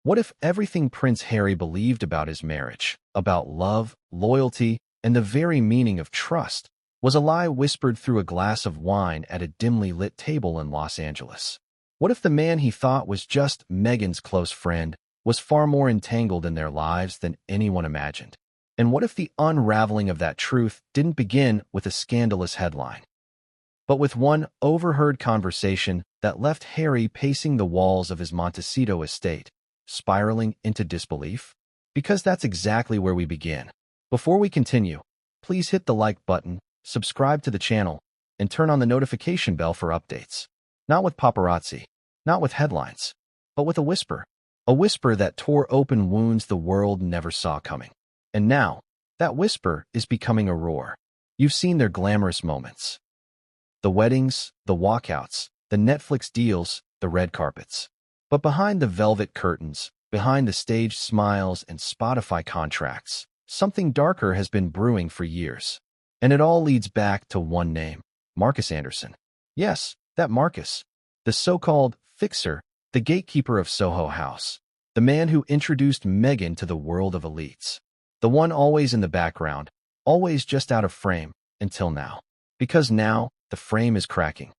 What if everything Prince Harry believed about his marriage, about love, loyalty, and the very meaning of trust, was a lie whispered through a glass of wine at a dimly lit table in Los Angeles? What if the man he thought was just Meghan's close friend was far more entangled in their lives than anyone imagined? And what if the unraveling of that truth didn't begin with a scandalous headline, but with one overheard conversation that left Harry pacing the walls of his Montecito estate, spiraling into disbelief? Because that's exactly where we begin. Before we continue, please hit the like button, subscribe to the channel, and turn on the notification bell for updates. Not with paparazzi, not with headlines, but with a whisper that tore open wounds the world never saw coming. And now, that whisper is becoming a roar. You've seen their glamorous moments. The weddings, the walkouts, the Netflix deals, the red carpets. But behind the velvet curtains, behind the staged smiles and Spotify contracts, something darker has been brewing for years. And it all leads back to one name, Markus Anderson. Yes, that Markus, the so-called fixer, the gatekeeper of Soho House, the man who introduced Meghan to the world of elites, the one always in the background, always just out of frame, until now. Because now, the frame is cracking.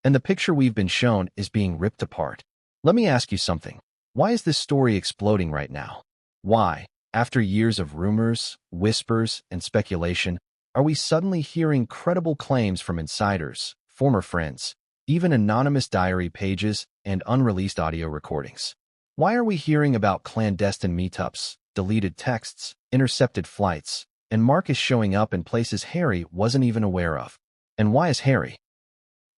And the picture we've been shown is being ripped apart. Let me ask you something. Why is this story exploding right now? Why, after years of rumors, whispers, and speculation, are we suddenly hearing credible claims from insiders, former friends, even anonymous diary pages and unreleased audio recordings? Why are we hearing about clandestine meetups, deleted texts, intercepted flights, and Markus showing up in places Harry wasn't even aware of? And why is Harry,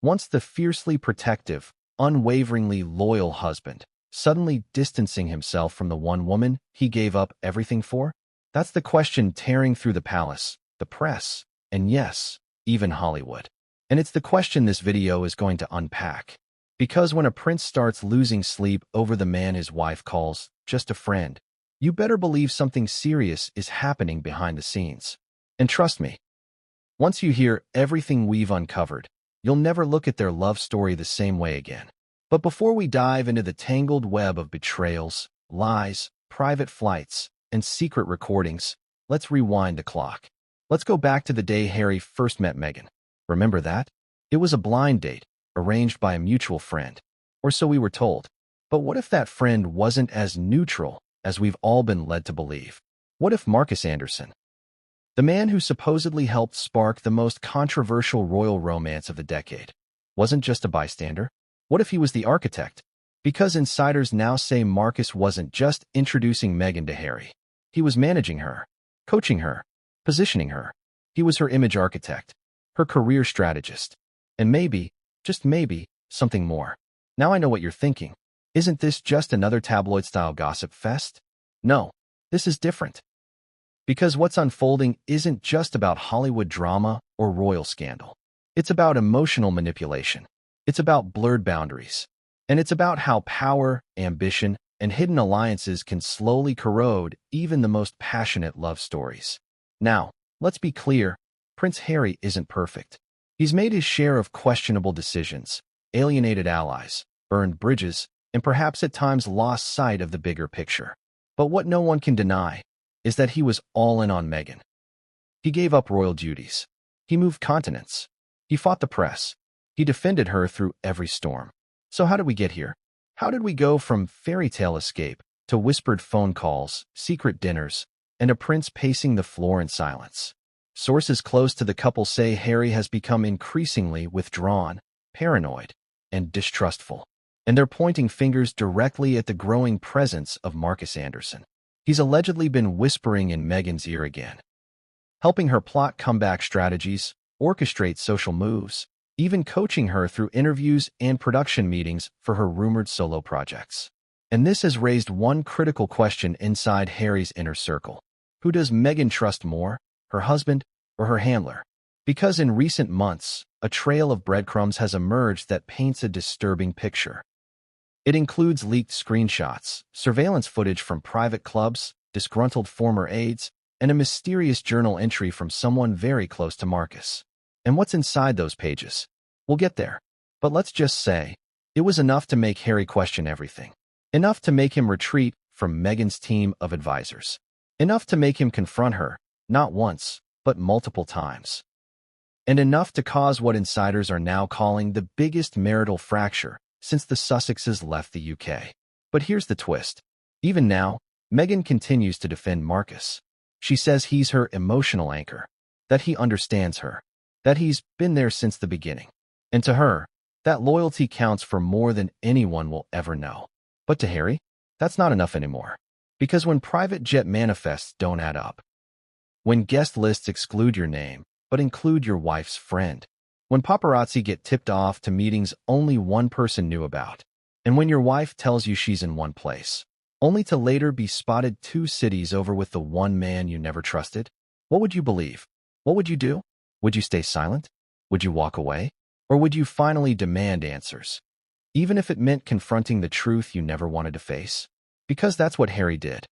once the fiercely protective, unwaveringly loyal husband, suddenly distancing himself from the one woman he gave up everything for? That's the question tearing through the palace, the press, and yes, even Hollywood. And it's the question this video is going to unpack. Because when a prince starts losing sleep over the man his wife calls just a friend, you better believe something serious is happening behind the scenes. And trust me, once you hear everything we've uncovered, you'll never look at their love story the same way again. But before we dive into the tangled web of betrayals, lies, private flights, and secret recordings, let's rewind the clock. Let's go back to the day Harry first met Meghan. Remember that? It was a blind date, arranged by a mutual friend. Or so we were told. But what if that friend wasn't as neutral as we've all been led to believe? What if Markus Anderson, the man who supposedly helped spark the most controversial royal romance of the decade, wasn't just a bystander? What if he was the architect? Because insiders now say Markus wasn't just introducing Meghan to Harry. He was managing her, coaching her, positioning her. He was her image architect, her career strategist, and maybe, just maybe, something more. Now I know what you're thinking. Isn't this just another tabloid-style gossip fest? No, this is different. Because what's unfolding isn't just about Hollywood drama or royal scandal. It's about emotional manipulation. It's about blurred boundaries. And it's about how power, ambition, and hidden alliances can slowly corrode even the most passionate love stories. Now, let's be clear, Prince Harry isn't perfect. He's made his share of questionable decisions, alienated allies, burned bridges, and perhaps at times lost sight of the bigger picture. But what no one can deny is that he was all in on Meghan. He gave up royal duties. He moved continents. He fought the press. He defended her through every storm. So how did we get here? How did we go from fairy tale escape to whispered phone calls, secret dinners, and a prince pacing the floor in silence? Sources close to the couple say Harry has become increasingly withdrawn, paranoid, and distrustful. And they're pointing fingers directly at the growing presence of Markus Anderson. He's allegedly been whispering in Meghan's ear again, helping her plot comeback strategies, orchestrate social moves, even coaching her through interviews and production meetings for her rumored solo projects. And this has raised one critical question inside Harry's inner circle. Who does Meghan trust more, her husband or her handler? Because in recent months, a trail of breadcrumbs has emerged that paints a disturbing picture. It includes leaked screenshots, surveillance footage from private clubs, disgruntled former aides, and a mysterious journal entry from someone very close to Markus. And what's inside those pages? We'll get there. But let's just say, it was enough to make Harry question everything. Enough to make him retreat from Meghan's team of advisors. Enough to make him confront her, not once, but multiple times. And enough to cause what insiders are now calling the biggest marital fracture since the Sussexes left the UK. But here's the twist. Even now, Meghan continues to defend Markus. She says he's her emotional anchor, that he understands her, that he's been there since the beginning. And to her, that loyalty counts for more than anyone will ever know. But to Harry, that's not enough anymore. Because when private jet manifests don't add up, when guest lists exclude your name, but include your wife's friend, when paparazzi get tipped off to meetings only one person knew about, and when your wife tells you she's in one place, only to later be spotted 2 cities over with the one man you never trusted, what would you believe? What would you do? Would you stay silent? Would you walk away? Or would you finally demand answers? Even if it meant confronting the truth you never wanted to face? Because that's what Harry did.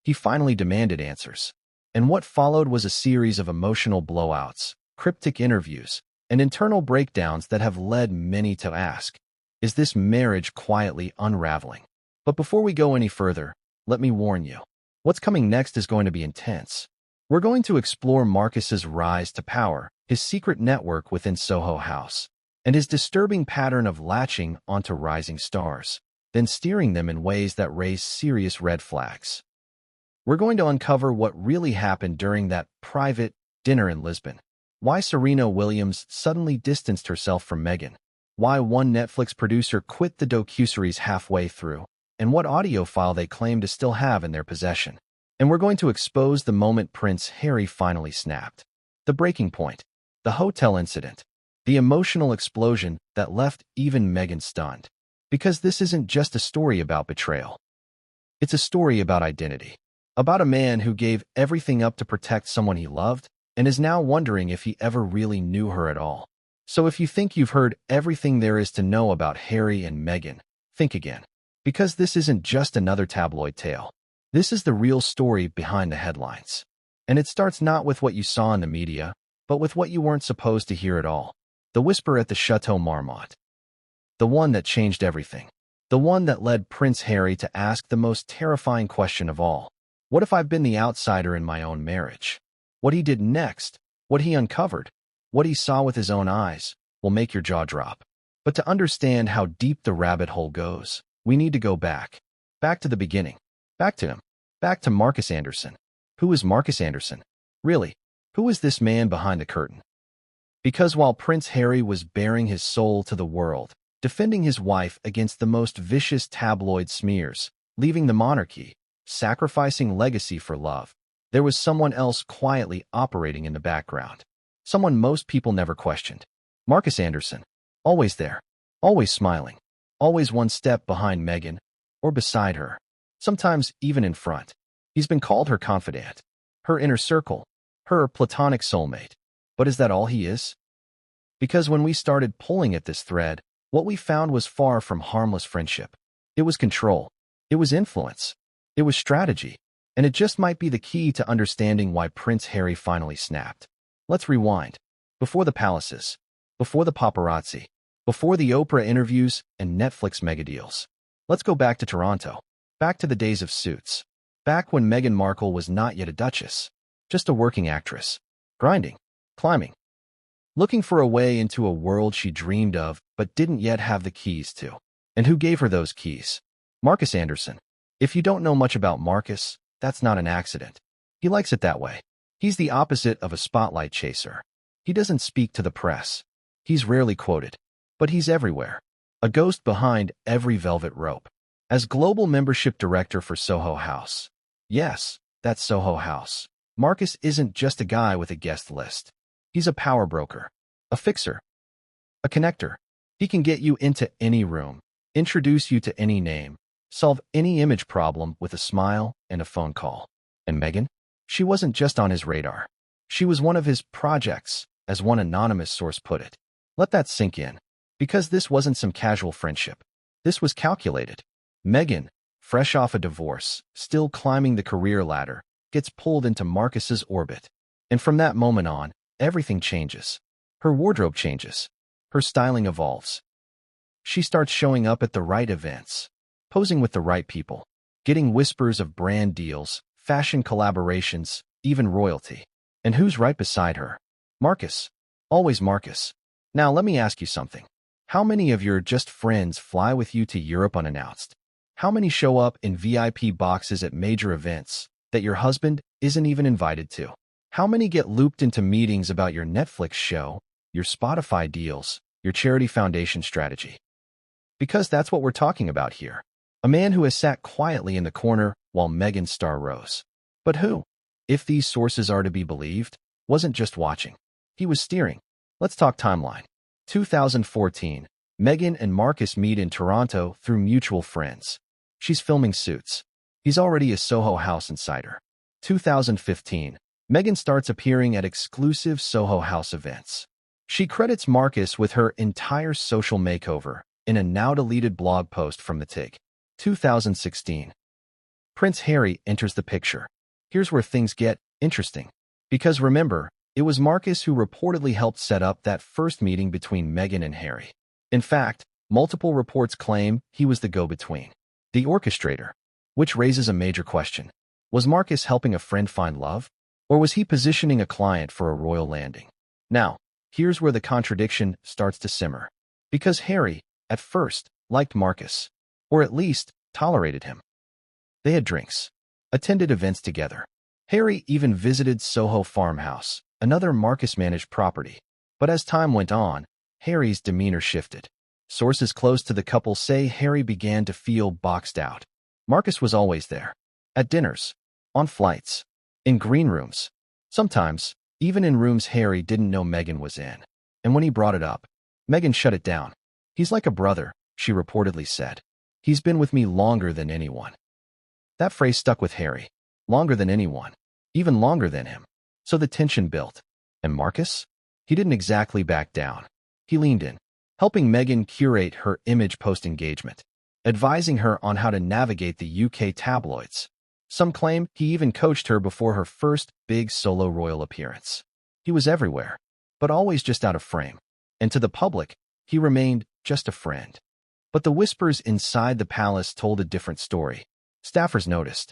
He finally demanded answers. And what followed was a series of emotional blowouts, cryptic interviews, and internal breakdowns that have led many to ask, is this marriage quietly unraveling? But before we go any further, let me warn you, what's coming next is going to be intense. We're going to explore Markus's rise to power, his secret network within Soho House, and his disturbing pattern of latching onto rising stars, then steering them in ways that raise serious red flags. We're going to uncover what really happened during that private dinner in Lisbon, why Serena Williams suddenly distanced herself from Meghan, why one Netflix producer quit the docuseries halfway through, and what audio file they claim to still have in their possession. And we're going to expose the moment Prince Harry finally snapped. The breaking point, the hotel incident, the emotional explosion that left even Meghan stunned. Because this isn't just a story about betrayal. It's a story about identity. About a man who gave everything up to protect someone he loved and is now wondering if he ever really knew her at all. So if you think you've heard everything there is to know about Harry and Meghan, think again. Because this isn't just another tabloid tale. This is the real story behind the headlines. And it starts not with what you saw in the media, but with what you weren't supposed to hear at all. The whisper at the Chateau Marmont. The one that changed everything. The one that led Prince Harry to ask the most terrifying question of all. What if I've been the outsider in my own marriage? What he did next, what he uncovered, what he saw with his own eyes, will make your jaw drop. But to understand how deep the rabbit hole goes, we need to go back. Back to the beginning. Back to him. Back to Markus Anderson. Who is Markus Anderson? Really, who is this man behind the curtain? Because while Prince Harry was bearing his soul to the world, defending his wife against the most vicious tabloid smears, leaving the monarchy, sacrificing legacy for love, there was someone else quietly operating in the background. Someone most people never questioned. Markus Anderson. Always there. Always smiling. Always one step behind Meghan, or beside her. Sometimes even in front. He's been called her confidant, her inner circle, her platonic soulmate. But is that all he is? Because when we started pulling at this thread, what we found was far from harmless friendship. It was control. It was influence. It was strategy. And it just might be the key to understanding why Prince Harry finally snapped. Let's rewind. Before the palaces, before the paparazzi, before the Oprah interviews and Netflix megadeals. Let's go back to Toronto. Back to the days of Suits. Back when Meghan Markle was not yet a duchess. Just a working actress. Grinding. Climbing. Looking for a way into a world she dreamed of but didn't yet have the keys to. And who gave her those keys? Markus Anderson. If you don't know much about Markus, that's not an accident. He likes it that way. He's the opposite of a spotlight chaser. He doesn't speak to the press. He's rarely quoted. But he's everywhere. A ghost behind every velvet rope. As global membership director for Soho House. Yes, that's Soho House. Markus isn't just a guy with a guest list. He's a power broker. A fixer. A connector. He can get you into any room. Introduce you to any name. Solve any image problem with a smile and a phone call. And Meghan? She wasn't just on his radar. She was one of his projects, as one anonymous source put it. Let that sink in. Because this wasn't some casual friendship. This was calculated. Meghan, fresh off a divorce, still climbing the career ladder, gets pulled into Markus's orbit. And from that moment on, everything changes. Her wardrobe changes. Her styling evolves. She starts showing up at the right events. posing with the right people, getting whispers of brand deals, fashion collaborations, even royalty. And who's right beside her? Markus. Always Markus. Now let me ask you something. How many of your just friends fly with you to Europe unannounced? How many show up in VIP boxes at major events that your husband isn't even invited to? How many get looped into meetings about your Netflix show, your Spotify deals, your charity foundation strategy? Because that's what we're talking about here. A man who has sat quietly in the corner while Meghan's star rose. But who, if these sources are to be believed, wasn't just watching. He was steering. Let's talk timeline. 2014, Meghan and Markus meet in Toronto through mutual friends. She's filming Suits. He's already a Soho House insider. 2015, Meghan starts appearing at exclusive Soho House events. She credits Markus with her entire social makeover in a now-deleted blog post from the TIG. 2016, Prince Harry enters the picture. Here's where things get interesting. Because remember, it was Markus who reportedly helped set up that first meeting between Meghan and Harry. In fact, multiple reports claim he was the go-between, the orchestrator, which raises a major question. Was Markus helping a friend find love? Or was he positioning a client for a royal landing? Now, here's where the contradiction starts to simmer. Because Harry, at first, liked Markus, or at least tolerated him. They had drinks, attended events together. Harry even visited Soho Farmhouse, another Markus-managed property. But as time went on, Harry's demeanor shifted. Sources close to the couple say Harry began to feel boxed out. Markus was always there. At dinners, on flights, in green rooms. Sometimes, even in rooms Harry didn't know Meghan was in. And when he brought it up, Meghan shut it down. He's like a brother, she reportedly said. He's been with me longer than anyone. That phrase stuck with Harry. Longer than anyone. Even longer than him. So the tension built. And Markus? He didn't exactly back down. He leaned in, helping Meghan curate her image post-engagement, advising her on how to navigate the UK tabloids. Some claim he even coached her before her first big solo royal appearance. He was everywhere, but always just out of frame. And to the public, he remained just a friend. But the whispers inside the palace told a different story. Staffers noticed.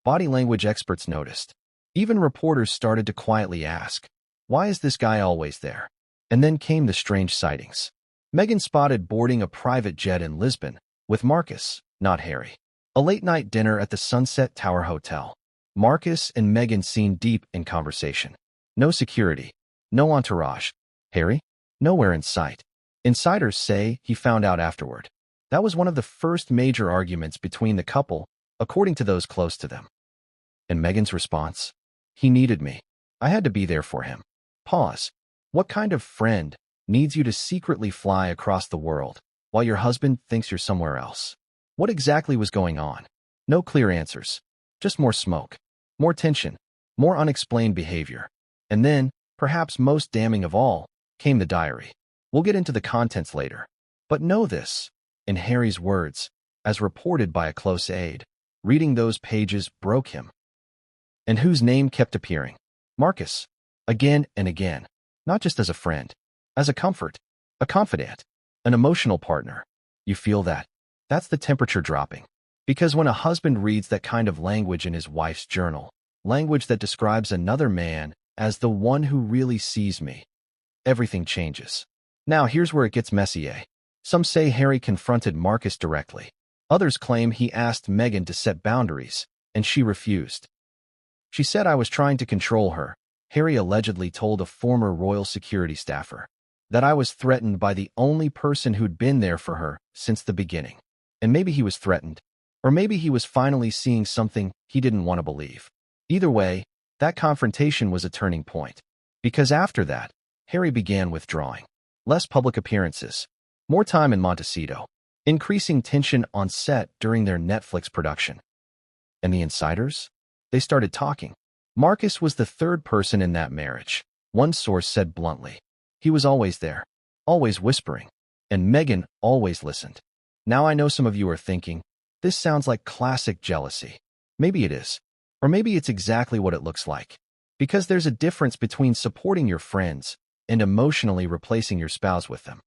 Body language experts noticed. Even reporters started to quietly ask, why is this guy always there? And then came the strange sightings. Meghan spotted boarding a private jet in Lisbon with Markus, not Harry. A late-night dinner at the Sunset Tower Hotel. Markus and Meghan seen deep in conversation. No security. No entourage. Harry? Nowhere in sight. Insiders say he found out afterward. That was one of the first major arguments between the couple, according to those close to them. And Meghan's response? He needed me. I had to be there for him. Pause. What kind of friend needs you to secretly fly across the world while your husband thinks you're somewhere else? What exactly was going on? No clear answers. Just more smoke. More tension. More unexplained behavior. And then, perhaps most damning of all, came the diary. We'll get into the contents later. But know this, in Harry's words, as reported by a close aide, reading those pages broke him. And whose name kept appearing? Markus. Again and again. Not just as a friend. As a comfort. A confidant. An emotional partner. You feel that? That's the temperature dropping. Because when a husband reads that kind of language in his wife's journal, language that describes another man as the one who really sees me, everything changes. Now here's where it gets messy, eh? Some say Harry confronted Markus directly. Others claim he asked Meghan to set boundaries, and she refused. She said I was trying to control her, Harry allegedly told a former royal security staffer. That I was threatened by the only person who'd been there for her since the beginning. And maybe he was threatened. Or maybe he was finally seeing something he didn't want to believe. Either way, that confrontation was a turning point. Because after that, Harry began withdrawing. Less public appearances. More time in Montecito. Increasing tension on set during their Netflix production. And the insiders? They started talking. Markus was the third person in that marriage. One source said bluntly. He was always there. Always whispering. And Meghan always listened. Now I know some of you are thinking, this sounds like classic jealousy. Maybe it is. Or maybe it's exactly what it looks like. Because there's a difference between supporting your friends and emotionally replacing your spouse with them.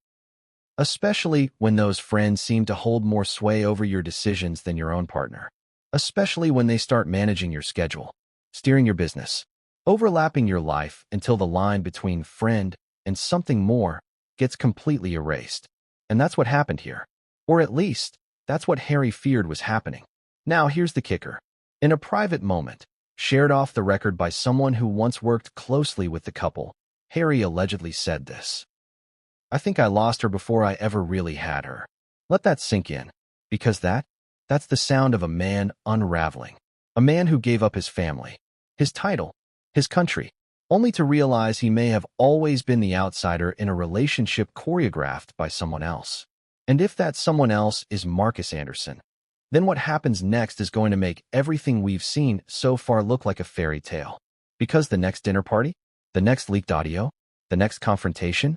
especially when those friends seem to hold more sway over your decisions than your own partner, especially when they start managing your schedule, steering your business, overlapping your life until the line between friend and something more gets completely erased. And that's what happened here. Or at least, that's what Harry feared was happening. Now, here's the kicker. In a private moment, shared off the record by someone who once worked closely with the couple, Harry allegedly said this: "I think I lost her before I ever really had her." Let that sink in, because that's the sound of a man unraveling. A man who gave up his family, his title, his country, only to realize he may have always been the outsider in a relationship choreographed by someone else. And if that someone else is Markus Anderson, then what happens next is going to make everything we've seen so far look like a fairy tale. Because the next dinner party, the next leaked audio, the next confrontation,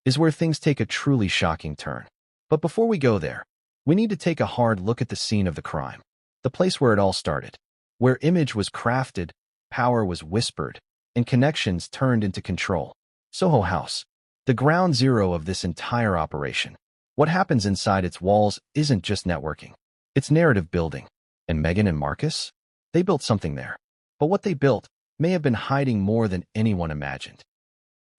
is where things take a truly shocking turn. But before we go there, we need to take a hard look at the scene of the crime, the place where it all started, where image was crafted, power was whispered, and connections turned into control. Soho House, the ground zero of this entire operation. What happens inside its walls isn't just networking. It's narrative building. And Meghan and Markus? They built something there. But what they built may have been hiding more than anyone imagined.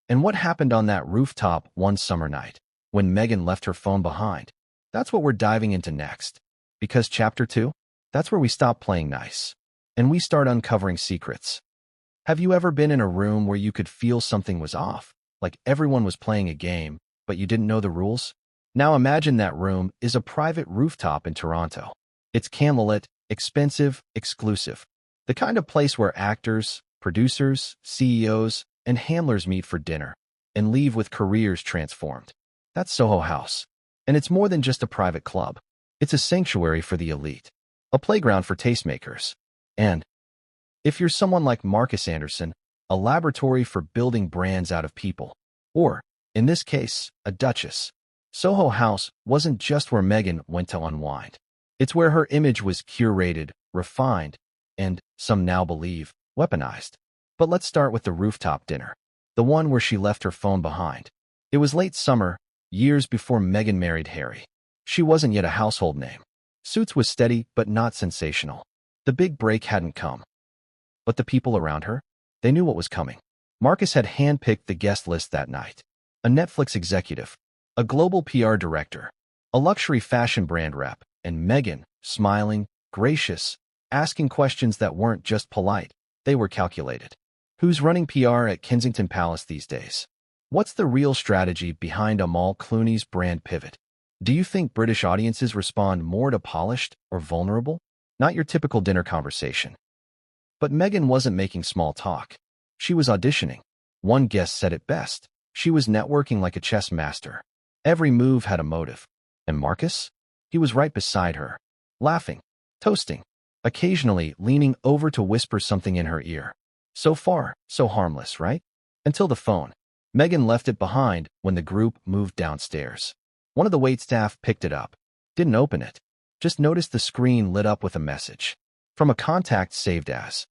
And what happened on that rooftop one summer night, when Meghan left her phone behind? That's what we're diving into next. Because Chapter 2, that's where we stop playing nice. And we start uncovering secrets. Have you ever been in a room where you could feel something was off, like everyone was playing a game, but you didn't know the rules? Now imagine that room is a private rooftop in Toronto. It's candlelit, expensive, exclusive. The kind of place where actors, producers, CEOs, and handlers meet for dinner and leave with careers transformed. That's Soho House. And it's more than just a private club. It's a sanctuary for the elite, a playground for tastemakers. And if you're someone like Markus Anderson, a laboratory for building brands out of people, or, in this case, a duchess, Soho House wasn't just where Meghan went to unwind. It's where her image was curated, refined, and, some now believe, weaponized. But let's start with the rooftop dinner, the one where she left her phone behind. It was late summer, years before Meghan married Harry. She wasn't yet a household name. Suits was steady but not sensational. The big break hadn't come. But the people around her, they knew what was coming. Markus had handpicked the guest list that night. A Netflix executive, a global PR director, a luxury fashion brand rep, and Meghan, smiling, gracious, asking questions that weren't just polite, they were calculated. Who's running PR at Kensington Palace these days? What's the real strategy behind Amal Clooney's brand pivot? Do you think British audiences respond more to polished or vulnerable? Not your typical dinner conversation. But Meghan wasn't making small talk. She was auditioning. One guest said it best. She was networking like a chess master. Every move had a motive. And Markus? He was right beside her, laughing, toasting, occasionally leaning over to whisper something in her ear. So far, so harmless, right? Until the phone. Meghan left it behind when the group moved downstairs. One of the waitstaff picked it up. Didn't open it. Just noticed the screen lit up with a message. From a contact saved as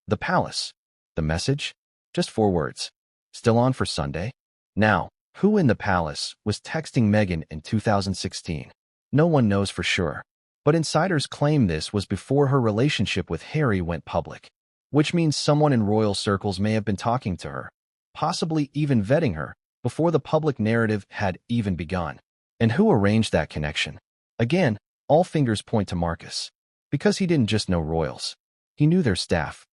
The Palace. The message? Just 4 words. Still on for Sunday? Now, who in the palace was texting Meghan in 2016? No one knows for sure. But insiders claim this was before her relationship with Harry went public. Which means someone in royal circles may have been talking to her, possibly even vetting her, before the public narrative had even begun. And who arranged that connection? Again, all fingers point to Markus. Because he didn't just know royals. He knew their staff,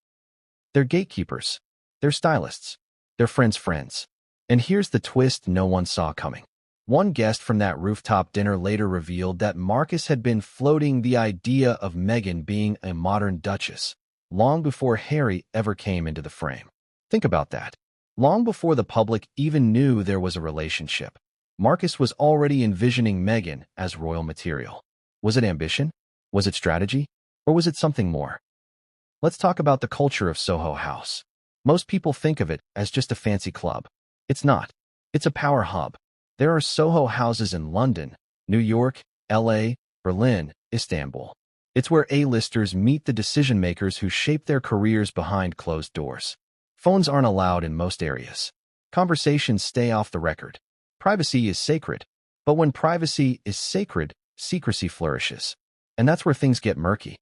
their gatekeepers, their stylists, their friends' friends. And here's the twist no one saw coming. One guest from that rooftop dinner later revealed that Markus had been floating the idea of Meghan being a modern duchess, long before Harry ever came into the frame. Think about that. Long before the public even knew there was a relationship, Markus was already envisioning Meghan as royal material. Was it ambition? Was it strategy? Or was it something more? Let's talk about the culture of Soho House. Most people think of it as just a fancy club. It's not. It's a power hub. There are Soho houses in London, New York, LA, Berlin, Istanbul. It's where A-listers meet the decision-makers who shape their careers behind closed doors. Phones aren't allowed in most areas. Conversations stay off the record. Privacy is sacred, But when privacy is sacred, secrecy flourishes. And that's where things get murky.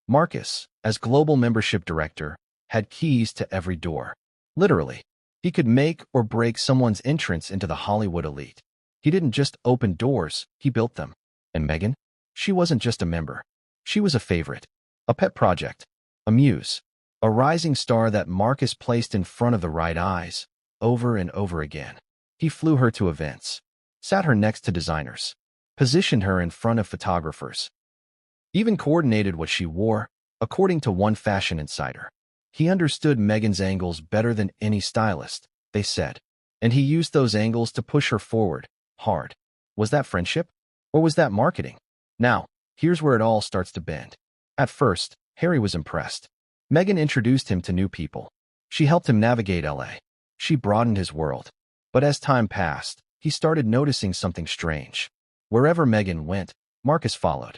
Markus, as global membership director, had keys to every door. Literally, he could make or break someone's entrance into the Hollywood elite. He didn't just open doors, he built them. And Meghan? She wasn't just a member. She was a favorite, a pet project, a muse, a rising star that Markus placed in front of the right eyes, over and over again. He flew her to events, sat her next to designers, positioned her in front of photographers, even coordinated what she wore, according to one fashion insider. He understood Meghan's angles better than any stylist, they said, and he used those angles to push her forward, hard. Was that friendship? Or was that marketing? Now, here's where it all starts to bend. At first, Harry was impressed. Meghan introduced him to new people. She helped him navigate LA. She broadened his world. But as time passed, he started noticing something strange. Wherever Meghan went, Markus followed.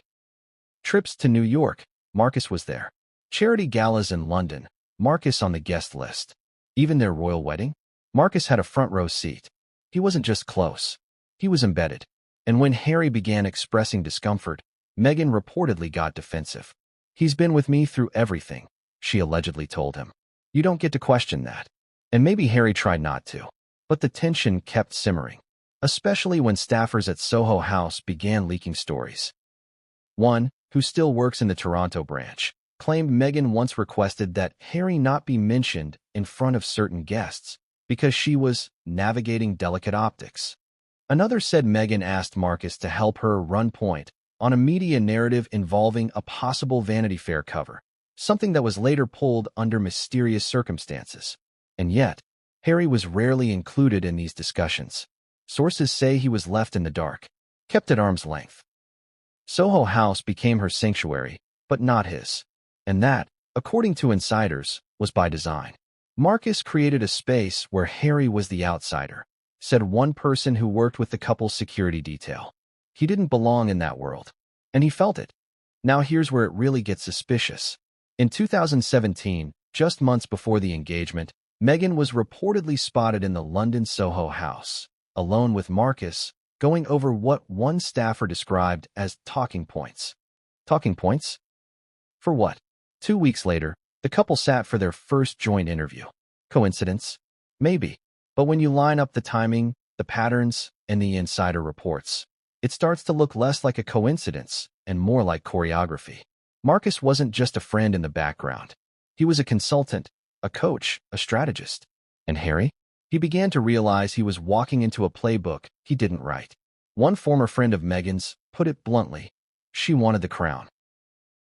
Trips to New York, Markus was there. Charity galas in London, Markus on the guest list. Even their royal wedding, Markus had a front row seat. He wasn't just close. He was embedded. And when Harry began expressing discomfort, Meghan reportedly got defensive. "He's been with me through everything," she allegedly told him. You don't get to question that. And maybe Harry tried not to. But the tension kept simmering, especially when staffers at Soho House began leaking stories. One, who still works in the Toronto branch, claimed Meghan once requested that Harry not be mentioned in front of certain guests because she was navigating delicate optics. Another said Meghan asked Markus to help her run point on a media narrative involving a possible Vanity Fair cover, something that was later pulled under mysterious circumstances. And yet, Harry was rarely included in these discussions. Sources say he was left in the dark, kept at arm's length. Soho House became her sanctuary, but not his. And that, according to insiders, was by design. Markus created a space where Harry was the outsider, said one person who worked with the couple's security detail. He didn't belong in that world, and he felt it. Now here's where it really gets suspicious. In 2017, just months before the engagement, Meghan was reportedly spotted in the London Soho House, alone with Markus, going over what one staffer described as talking points. Talking points? For what? 2 weeks later, the couple sat for their first joint interview. Coincidence? Maybe. But when you line up the timing, the patterns, and the insider reports, it starts to look less like a coincidence and more like choreography. Markus wasn't just a friend in the background. He was a consultant, a coach, a strategist. And Harry? He began to realize he was walking into a playbook he didn't write. One former friend of Meghan's put it bluntly. She wanted the crown.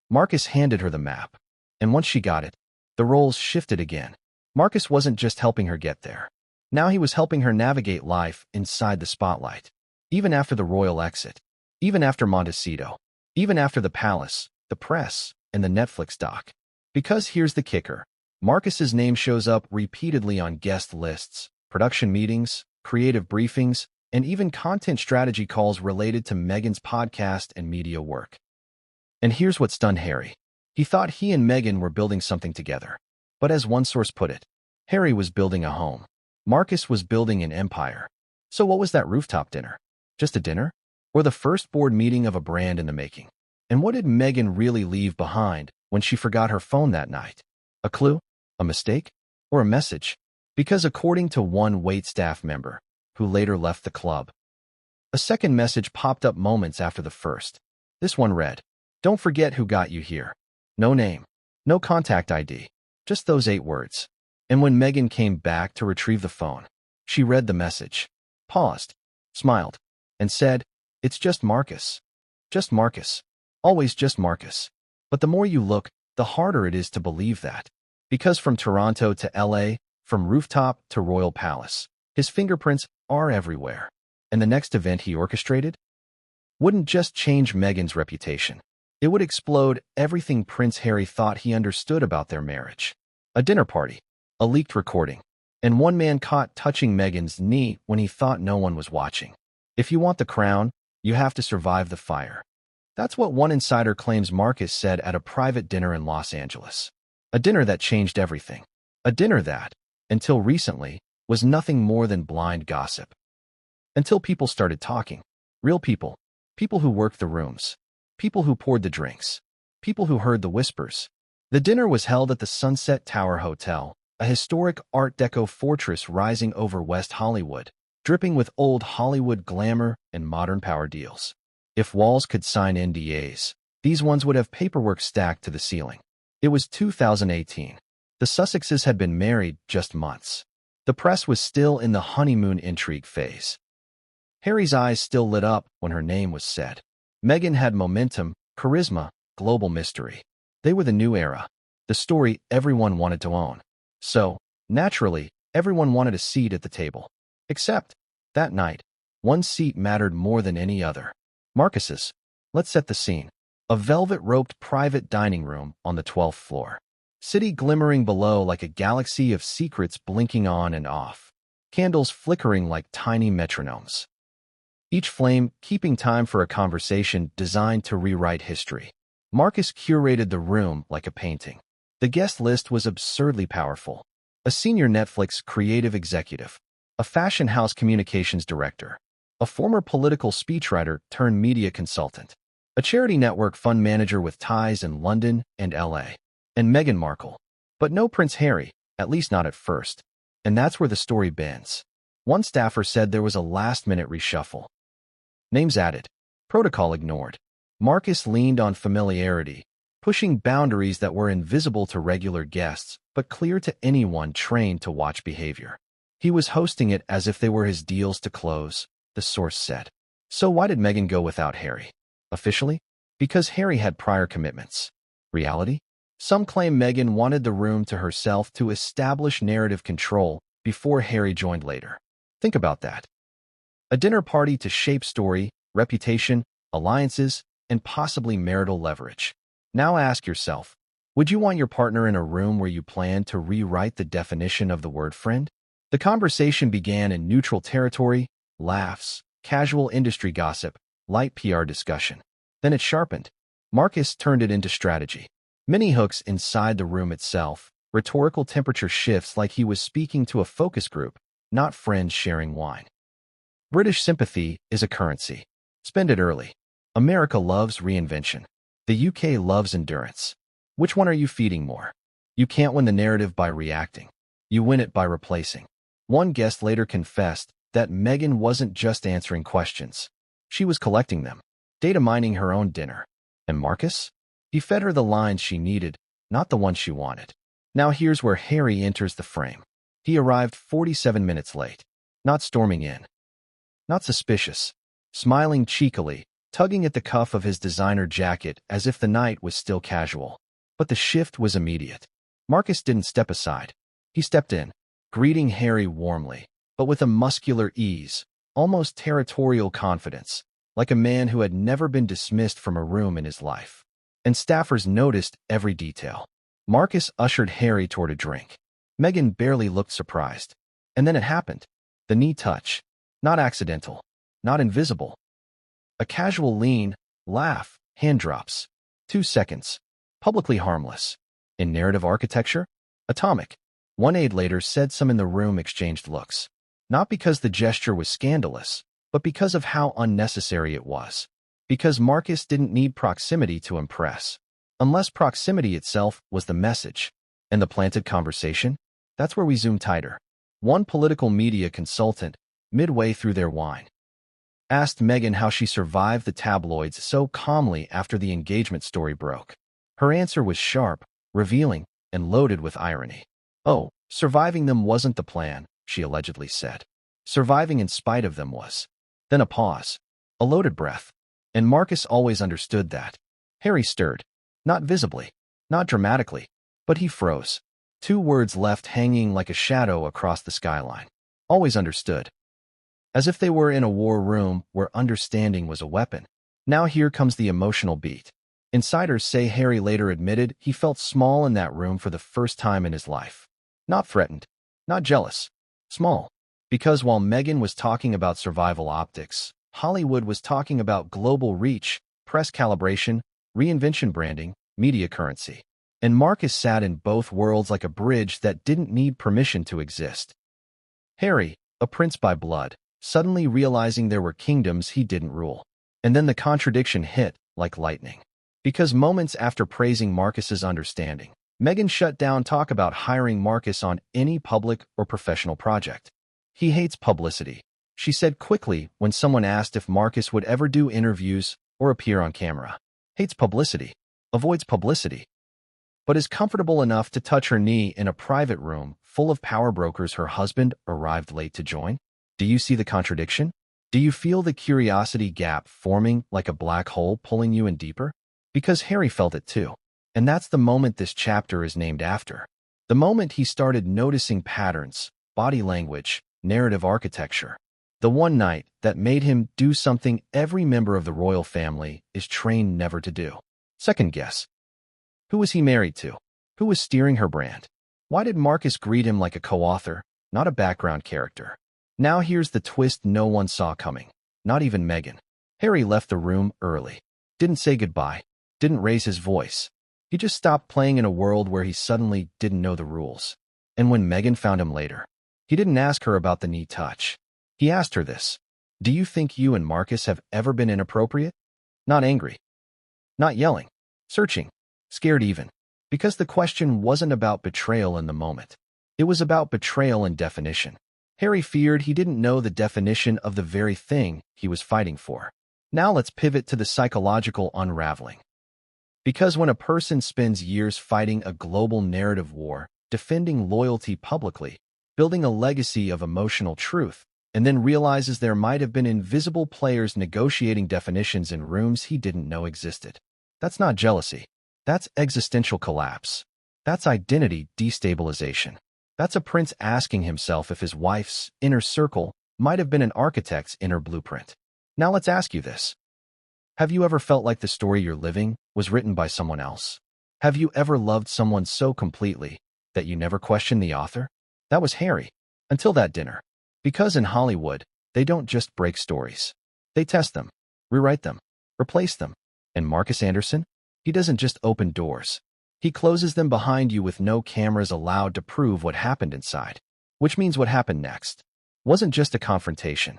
Markus handed her the map. And once she got it, the roles shifted again. Markus wasn't just helping her get there. Now he was helping her navigate life inside the spotlight. Even after the royal exit, even after Montecito, even after the palace, the press, and the Netflix doc. Because here's the kicker. Markus's name shows up repeatedly on guest lists, production meetings, creative briefings, and even content strategy calls related to Meghan's podcast and media work. And here's what stunned Harry. He thought he and Meghan were building something together. But as one source put it, Harry was building a home. Markus was building an empire. So what was that rooftop dinner? Just a dinner? Or the first board meeting of a brand in the making? And what did Meghan really leave behind when she forgot her phone that night? A clue? A mistake? Or a message? Because according to one waitstaff member, who later left the club, a second message popped up moments after the first. This one read, "Don't forget who got you here." No name, no contact ID, just those 8 words. And when Meghan came back to retrieve the phone, she read the message, paused, smiled, and said, "It's just Markus. Just Markus. Always just Markus." But the more you look, the harder it is to believe that. Because from Toronto to LA, from rooftop to royal palace, his fingerprints are everywhere. And the next event he orchestrated wouldn't just change Meghan's reputation. It would explode everything Prince Harry thought he understood about their marriage. A dinner party, a leaked recording, and one man caught touching Meghan's knee when he thought no one was watching. If you want the crown, you have to survive the fire. That's what one insider claims Markus said at a private dinner in Los Angeles. A dinner that changed everything. A dinner that, until recently, was nothing more than blind gossip. Until people started talking. Real people. People who worked the rooms. People who poured the drinks. People who heard the whispers. The dinner was held at the Sunset Tower Hotel, a historic Art Deco fortress rising over West Hollywood, dripping with old Hollywood glamour and modern power deals. If walls could sign NDAs, these ones would have paperwork stacked to the ceiling. It was 2018. The Sussexes had been married just months. The press was still in the honeymoon intrigue phase. Harry's eyes still lit up when her name was said. Meghan had momentum, charisma, global mystery. They were the new era, the story everyone wanted to own. So, naturally, everyone wanted a seat at the table. Except, that night, one seat mattered more than any other. Markus's. Let's set the scene. A velvet-roped private dining room on the 12th floor. City glimmering below like a galaxy of secrets blinking on and off. Candles flickering like tiny metronomes. Each flame keeping time for a conversation designed to rewrite history. Markus curated the room like a painting. The guest list was absurdly powerful. A senior Netflix creative executive, a fashion house communications director, a former political speechwriter turned media consultant, a charity network fund manager with ties in London and LA, and Meghan Markle. But no Prince Harry, at least not at first. And that's where the story bends. One staffer said there was a last-minute reshuffle. Names added. Protocol ignored. Markus leaned on familiarity, pushing boundaries that were invisible to regular guests, but clear to anyone trained to watch behavior. He was hosting it as if they were his deals to close, the source said. So why did Meghan go without Harry? Officially? Because Harry had prior commitments. Reality? Some claim Meghan wanted the room to herself to establish narrative control before Harry joined later. Think about that. A dinner party to shape story, reputation, alliances, and possibly marital leverage. Now ask yourself, would you want your partner in a room where you plan to rewrite the definition of the word friend? The conversation began in neutral territory, laughs, casual industry gossip, light PR discussion. Then it sharpened. Markus turned it into strategy. Mini hooks inside the room itself, rhetorical temperature shifts like he was speaking to a focus group, not friends sharing wine. British sympathy is a currency. Spend it early. America loves reinvention. The UK loves endurance. Which one are you feeding more? You can't win the narrative by reacting. You win it by replacing. One guest later confessed that Meghan wasn't just answering questions. She was collecting them, data mining her own dinner. And Markus? He fed her the lines she needed, not the ones she wanted. Now here's where Harry enters the frame. He arrived 47 minutes late. Not storming in. Not suspicious. Smiling cheekily, tugging at the cuff of his designer jacket as if the night was still casual. But the shift was immediate. Markus didn't step aside. He stepped in, greeting Harry warmly, but with a muscular ease, almost territorial confidence, like a man who had never been dismissed from a room in his life. And staffers noticed every detail. Markus ushered Harry toward a drink. Meghan barely looked surprised. And then it happened. The knee touch. Not accidental. Not invisible. A casual lean, laugh, hand drops. 2 seconds. Publicly harmless. In narrative architecture? Atomic. One aide later said some in the room exchanged looks. Not because the gesture was scandalous, but because of how unnecessary it was. Because Markus didn't need proximity to impress. Unless proximity itself was the message. And the planted conversation? That's where we zoom tighter. One political media consultant, midway through their wine, asked Meghan how she survived the tabloids so calmly after the engagement story broke. Her answer was sharp, revealing, and loaded with irony. Oh, surviving them wasn't the plan, she allegedly said. Surviving in spite of them was. Then a pause. A loaded breath. And Markus always understood that. Harry stirred. Not visibly. Not dramatically. But he froze. 2 words left hanging like a shadow across the skyline. Always understood. As if they were in a war room where understanding was a weapon. Now here comes the emotional beat. Insiders say Harry later admitted he felt small in that room for the first time in his life. Not threatened. Not jealous. Small. Because while Meghan was talking about survival optics, Hollywood was talking about global reach, press calibration, reinvention branding, media currency. And Markus sat in both worlds like a bridge that didn't need permission to exist. Harry, a prince by blood, suddenly realizing there were kingdoms he didn't rule. And then the contradiction hit like lightning. Because moments after praising Markus's understanding, Meghan shut down talk about hiring Markus on any public or professional project. He hates publicity, she said quickly when someone asked if Markus would ever do interviews or appear on camera. Hates publicity, avoids publicity, but is comfortable enough to touch her knee in a private room full of power brokers her husband arrived late to join? Do you see the contradiction? Do you feel the curiosity gap forming like a black hole pulling you in deeper? Because Harry felt it too. And that's the moment this chapter is named after. The moment he started noticing patterns, body language, narrative architecture. The one night that made him do something every member of the royal family is trained never to do. Second guess. Who was he married to? Who was steering her brand? Why did Markus greet him like a co-author, not a background character? Now here's the twist no one saw coming. Not even Meghan. Harry left the room early. Didn't say goodbye. Didn't raise his voice. He just stopped playing in a world where he suddenly didn't know the rules. And when Meghan found him later, he didn't ask her about the knee touch. He asked her this. Do you think you and Markus have ever been inappropriate? Not angry. Not yelling. Searching. Scared even. Because the question wasn't about betrayal in the moment. It was about betrayal in definition. Harry feared he didn't know the definition of the very thing he was fighting for. Now let's pivot to the psychological unraveling. Because when a person spends years fighting a global narrative war, defending loyalty publicly, building a legacy of emotional truth, and then realizes there might have been invisible players negotiating definitions in rooms he didn't know existed. That's not jealousy. That's existential collapse. That's identity destabilization. That's a prince asking himself if his wife's inner circle might have been an architect's inner blueprint. Now let's ask you this. Have you ever felt like the story you're living was written by someone else? Have you ever loved someone so completely that you never questioned the author? That was Harry, until that dinner. Because in Hollywood, they don't just break stories. They test them, rewrite them, replace them. And Markus Anderson? He doesn't just open doors. He closes them behind you with no cameras allowed to prove what happened inside. Which means what happened next wasn't just a confrontation.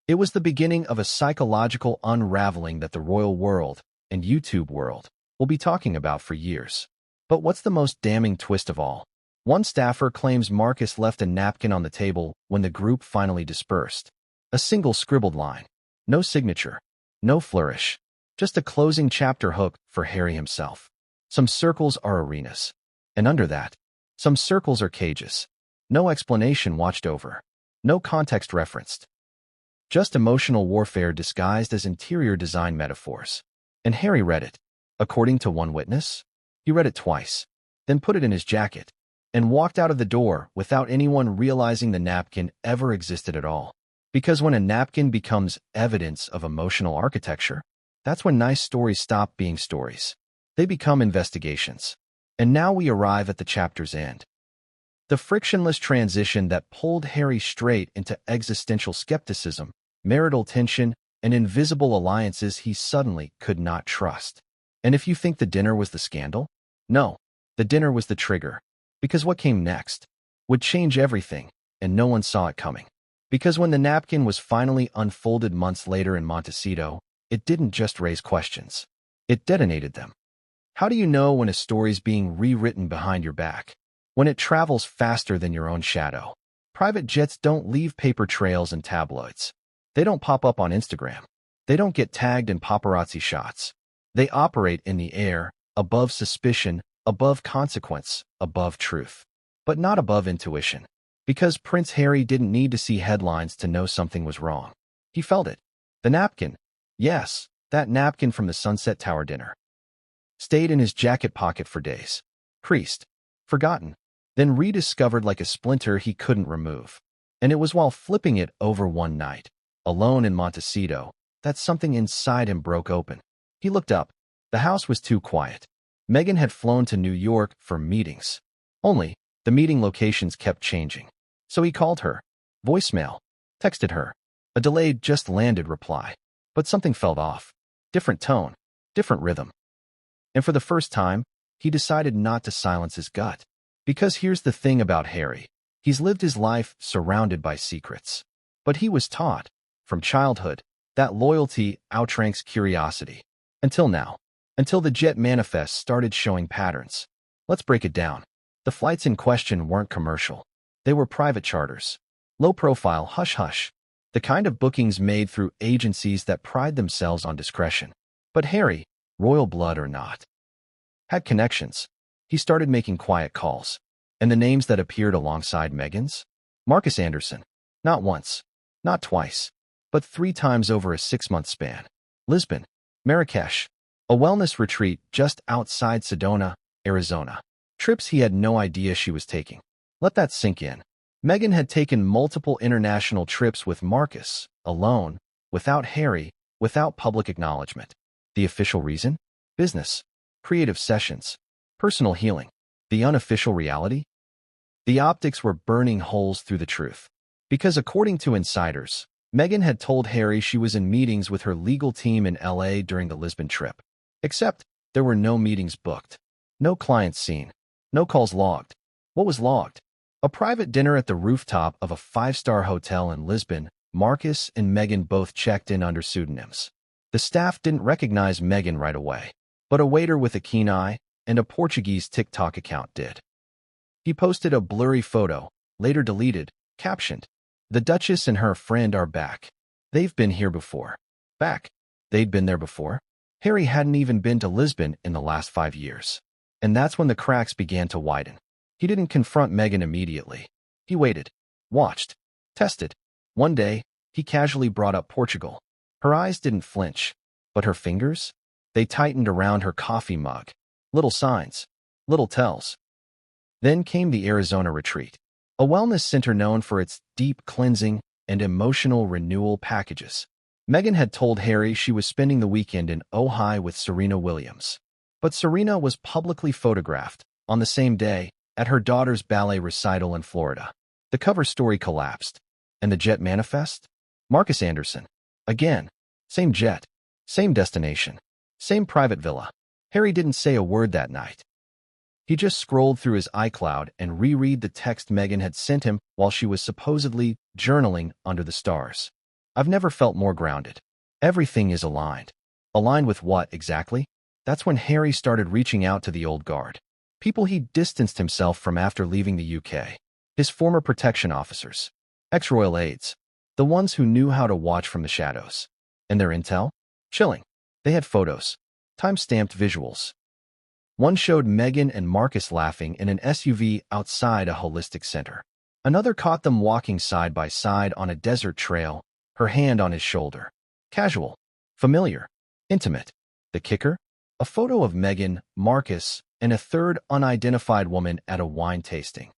It was the beginning of a psychological unraveling that the royal world and YouTube world will be talking about for years. But what's the most damning twist of all? One staffer claims Markus left a napkin on the table when the group finally dispersed. A single scribbled line. No signature. No flourish. Just a closing chapter hook for Harry himself. Some circles are arenas. And under that, some circles are cages. No explanation watched over. No context referenced. Just emotional warfare disguised as interior design metaphors. And Harry read it. According to one witness, he read it twice, then put it in his jacket, and walked out of the door without anyone realizing the napkin ever existed at all. Because when a napkin becomes evidence of emotional architecture, that's when nice stories stop being stories. They become investigations. And now we arrive at the chapter's end. The frictionless transition that pulled Harry straight into existential skepticism, marital tension, and invisible alliances he suddenly could not trust. And if you think the dinner was the scandal, no, the dinner was the trigger. Because what came next would change everything, and no one saw it coming. Because when the napkin was finally unfolded months later in Montecito, it didn't just raise questions. It detonated them. How do you know when a story's being rewritten behind your back? When it travels faster than your own shadow. Private jets don't leave paper trails in tabloids. They don't pop up on Instagram. They don't get tagged in paparazzi shots. They operate in the air, above suspicion, above consequence, above truth. But not above intuition. Because Prince Harry didn't need to see headlines to know something was wrong. He felt it. The napkin. Yes, that napkin from the Sunset Tower dinner. Stayed in his jacket pocket for days. Creased. Forgotten. Then rediscovered like a splinter he couldn't remove. And it was while flipping it over one night, alone in Montecito, that something inside him broke open. He looked up. The house was too quiet. Meghan had flown to New York for meetings. Only, the meeting locations kept changing. So he called her. Voicemail. Texted her. A delayed just landed reply. But something felt off. Different tone. Different rhythm. And for the first time, he decided not to silence his gut. Because here's the thing about Harry. He's lived his life surrounded by secrets. But he was taught, from childhood, that loyalty outranks curiosity. Until now. Until the jet manifest started showing patterns. Let's break it down. The flights in question weren't commercial. They were private charters. Low profile, hush-hush. The kind of bookings made through agencies that pride themselves on discretion. But Harry, royal blood or not, had connections. He started making quiet calls. And the names that appeared alongside Meghan's? Markus Anderson. Not once. Not twice. But 3 times over a 6-month span. Lisbon. Marrakesh. A wellness retreat just outside Sedona, Arizona. Trips he had no idea she was taking. Let that sink in. Meghan had taken multiple international trips with Markus, alone, without Harry, without public acknowledgement. The official reason? Business. Creative sessions. Personal healing. The unofficial reality? The optics were burning holes through the truth. Because according to insiders, Meghan had told Harry she was in meetings with her legal team in LA during the Lisbon trip. Except, there were no meetings booked. No clients seen. No calls logged. What was logged? A private dinner at the rooftop of a 5-star hotel in Lisbon. Markus and Meghan both checked in under pseudonyms. The staff didn't recognize Meghan right away, but a waiter with a keen eye and a Portuguese TikTok account did. He posted a blurry photo, later deleted, captioned, "The Duchess and her friend are back. They've been here before." Back. They'd been there before? Harry hadn't even been to Lisbon in the last 5 years. And that's when the cracks began to widen. He didn't confront Meghan immediately. He waited, watched, tested. One day, he casually brought up Portugal. Her eyes didn't flinch, but her fingers? They tightened around her coffee mug. Little signs, little tells. Then came the Arizona retreat, a wellness center known for its deep cleansing and emotional renewal packages. Meghan had told Harry she was spending the weekend in Ojai with Serena Williams. But Serena was publicly photographed, on the same day, at her daughter's ballet recital in Florida. The cover story collapsed. And the jet manifest? Markus Anderson. Again. Same jet. Same destination. Same private villa. Harry didn't say a word that night. He just scrolled through his iCloud and reread the text Meghan had sent him while she was supposedly journaling under the stars. "I've never felt more grounded. Everything is aligned." Aligned with what, exactly? That's when Harry started reaching out to the old guard. People he distanced himself from after leaving the UK. His former protection officers. Ex-royal aides. The ones who knew how to watch from the shadows. And their intel? Chilling. They had photos. Time-stamped visuals. One showed Meghan and Markus laughing in an SUV outside a holistic center. Another caught them walking side by side on a desert trail, her hand on his shoulder. Casual. Familiar. Intimate. The kicker? A photo of Meghan, Markus, and a third unidentified woman at a wine tasting,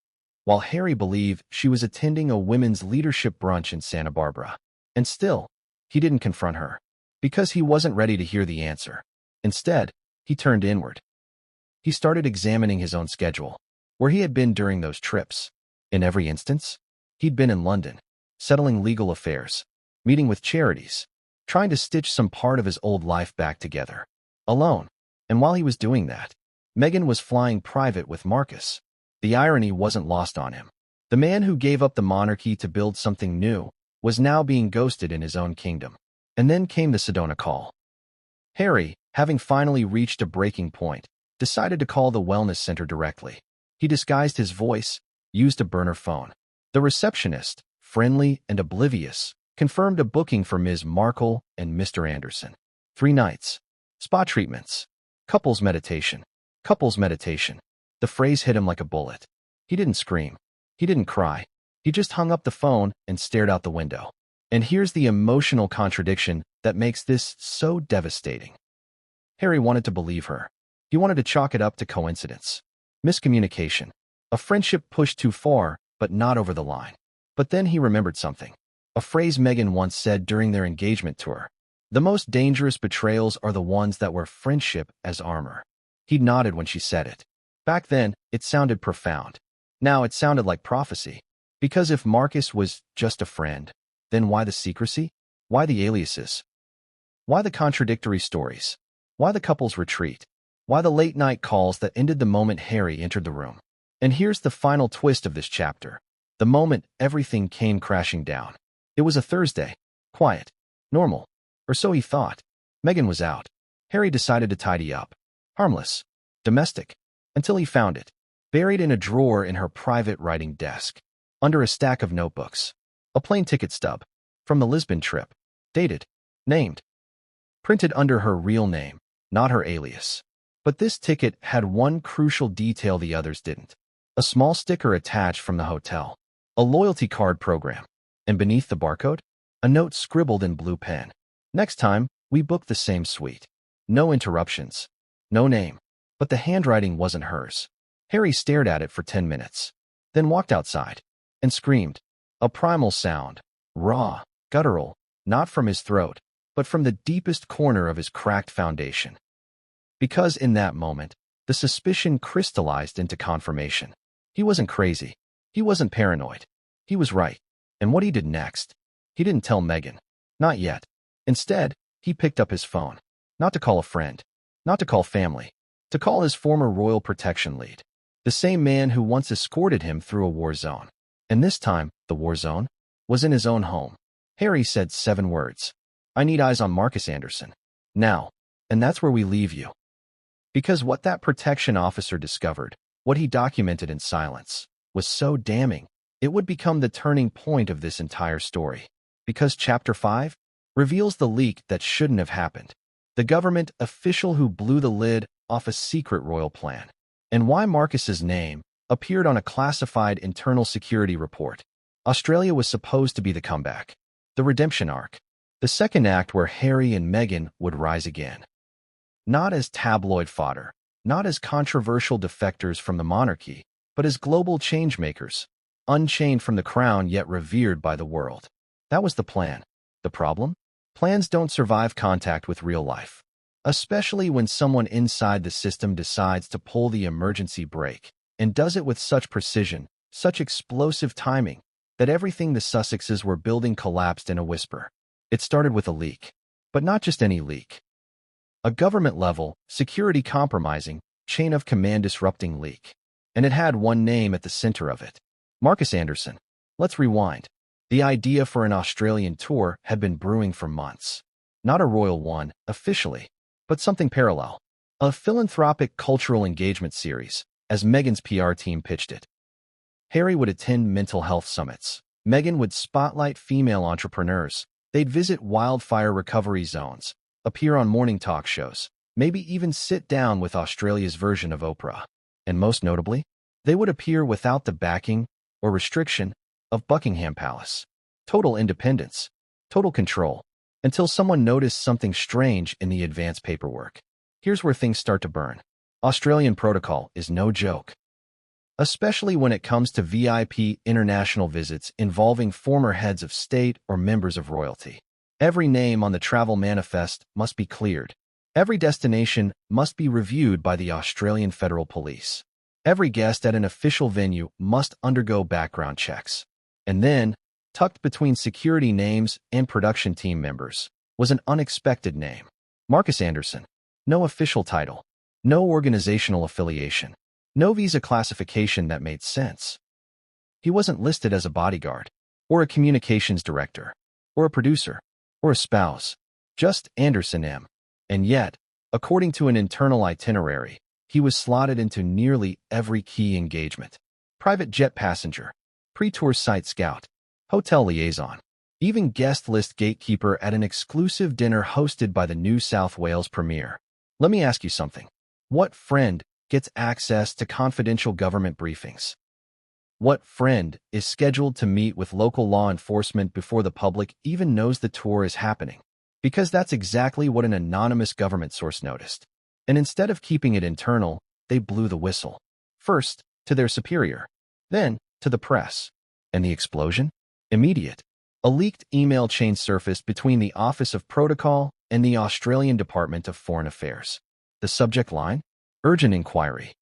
while Harry believed she was attending a women's leadership brunch in Santa Barbara. And still, he didn't confront her, because he wasn't ready to hear the answer. Instead, he turned inward. He started examining his own schedule, where he had been during those trips. In every instance, he'd been in London, settling legal affairs, meeting with charities, trying to stitch some part of his old life back together. Alone. And while he was doing that, Meghan was flying private with Markus. The irony wasn't lost on him. The man who gave up the monarchy to build something new was now being ghosted in his own kingdom. And then came the Sedona call. Harry, having finally reached a breaking point, decided to call the wellness center directly. He disguised his voice, used a burner phone. The receptionist, friendly and oblivious, confirmed a booking for Ms. Markle and Mr. Anderson. 3 nights. Spa treatments. Couples meditation. Couples meditation. The phrase hit him like a bullet. He didn't scream. He didn't cry. He just hung up the phone and stared out the window. And here's the emotional contradiction that makes this so devastating. Harry wanted to believe her. He wanted to chalk it up to coincidence. Miscommunication. A friendship pushed too far, but not over the line. But then he remembered something. A phrase Meghan once said during their engagement tour. The most dangerous betrayals are the ones that wear friendship as armor. He nodded when she said it. Back then, it sounded profound. Now it sounded like prophecy. Because if Markus was just a friend, then why the secrecy? Why the aliases? Why the contradictory stories? Why the couple's retreat? Why the late-night calls that ended the moment Harry entered the room? And here's the final twist of this chapter. The moment everything came crashing down. It was a Thursday. Quiet. Normal. Or so he thought. Meghan was out. Harry decided to tidy up. Harmless. Domestic. Until he found it. Buried in a drawer in her private writing desk. Under a stack of notebooks. A plane ticket stub. From the Lisbon trip. Dated. Named. Printed under her real name, not her alias. But this ticket had one crucial detail the others didn't. A small sticker attached from the hotel. A loyalty card program. And beneath the barcode, a note scribbled in blue pen. Next time, we book the same suite. No interruptions. No name. But the handwriting wasn't hers. Harry stared at it for 10 minutes. Then walked outside. And screamed. A primal sound. Raw. Guttural. Not from his throat, but from the deepest corner of his cracked foundation. Because in that moment, the suspicion crystallized into confirmation. He wasn't crazy. He wasn't paranoid. He was right. And what he did next? He didn't tell Meghan. Not yet. Instead, he picked up his phone. Not to call a friend. Not to call family. To call his former royal protection lead. The same man who once escorted him through a war zone. And this time, the war zone was in his own home. Harry said 7 words. I need eyes on Markus Anderson. Now. And that's where we leave you. Because what that protection officer discovered, what he documented in silence, was so damning, it would become the turning point of this entire story. Because Chapter 5 reveals the leak that shouldn't have happened. The government official who blew the lid off a secret royal plan. And why Markus's name appeared on a classified internal security report. Australia was supposed to be the comeback. The redemption arc. The second act where Harry and Meghan would rise again. Not as tabloid fodder, not as controversial defectors from the monarchy, but as global changemakers, unchained from the crown yet revered by the world. That was the plan. The problem? Plans don't survive contact with real life, especially when someone inside the system decides to pull the emergency brake, and does it with such precision, such explosive timing, that everything the Sussexes were building collapsed in a whisper. It started with a leak. But not just any leak. A government-level, security-compromising, chain-of-command-disrupting leak. And it had one name at the center of it. Markus Anderson. Let's rewind. The idea for an Australian tour had been brewing for months. Not a royal one, officially, but something parallel. A philanthropic cultural engagement series, as Meghan's PR team pitched it. Harry would attend mental health summits. Meghan would spotlight female entrepreneurs. They'd visit wildfire recovery zones, appear on morning talk shows, maybe even sit down with Australia's version of Oprah. And most notably, they would appear without the backing or restriction of Buckingham Palace. Total independence, total control, until someone noticed something strange in the advance paperwork. Here's where things start to burn. Australian protocol is no joke. Especially when it comes to VIP international visits involving former heads of state or members of royalty. Every name on the travel manifest must be cleared. Every destination must be reviewed by the Australian Federal Police. Every guest at an official venue must undergo background checks. And then, tucked between security names and production team members, was an unexpected name. Markus Anderson. No official title. No organizational affiliation. No visa classification that made sense. He wasn't listed as a bodyguard, or a communications director, or a producer, or a spouse. Just Anderson M. And yet, according to an internal itinerary, he was slotted into nearly every key engagement. Private jet passenger, pre-tour site scout, hotel liaison, even guest list gatekeeper at an exclusive dinner hosted by the New South Wales Premier. Let me ask you something. What friend gets access to confidential government briefings? What friend is scheduled to meet with local law enforcement before the public even knows the tour is happening? Because that's exactly what an anonymous government source noticed. And instead of keeping it internal, they blew the whistle. First, to their superior. Then, to the press. And the explosion? Immediate. A leaked email chain surfaced between the Office of Protocol and the Australian Department of Foreign Affairs. The subject line? Urgent inquiry.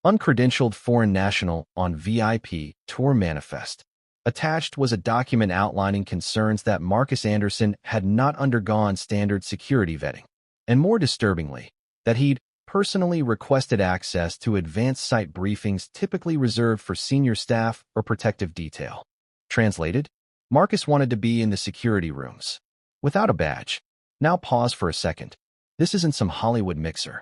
Uncredentialed foreign national on VIP tour manifest. Attached was a document outlining concerns that Markus Anderson had not undergone standard security vetting. And more disturbingly, that he'd personally requested access to advanced site briefings typically reserved for senior staff or protective detail. Translated? Markus wanted to be in the security rooms. Without a badge. Now pause for a second. This isn't some Hollywood mixer.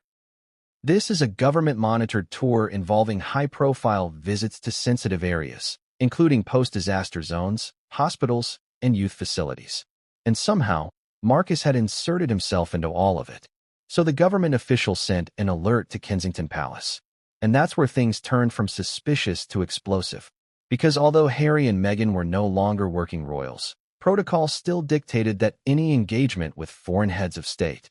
This is a government-monitored tour involving high-profile visits to sensitive areas, including post-disaster zones, hospitals, and youth facilities. And somehow, Markus had inserted himself into all of it. So the government official sent an alert to Kensington Palace. And that's where things turned from suspicious to explosive. Because although Harry and Meghan were no longer working royals, protocol still dictated that any engagement with foreign heads of state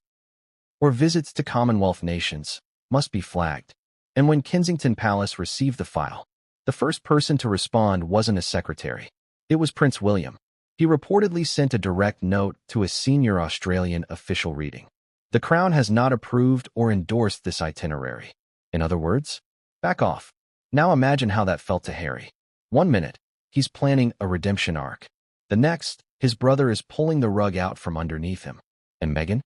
or visits to Commonwealth nations must be flagged. And when Kensington Palace received the file, the first person to respond wasn't a secretary. It was Prince William. He reportedly sent a direct note to a senior Australian official reading. The Crown has not approved or endorsed this itinerary. In other words, back off. Now imagine how that felt to Harry. 1 minute, he's planning a redemption arc. The next, his brother is pulling the rug out from underneath him. And Meghan?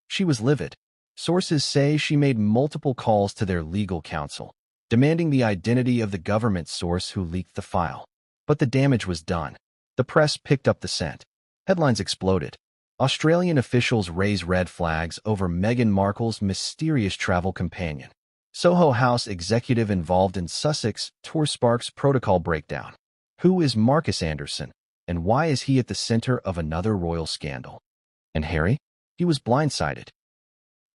She was livid. Sources say she made multiple calls to their legal counsel, demanding the identity of the government source who leaked the file. But the damage was done. The press picked up the scent. Headlines exploded. Australian officials raise red flags over Meghan Markle's mysterious travel companion. Soho House executive involved in Sussex tour sparks protocol breakdown. Who is Markus Anderson, and why is he at the center of another royal scandal? And Harry? He was blindsided.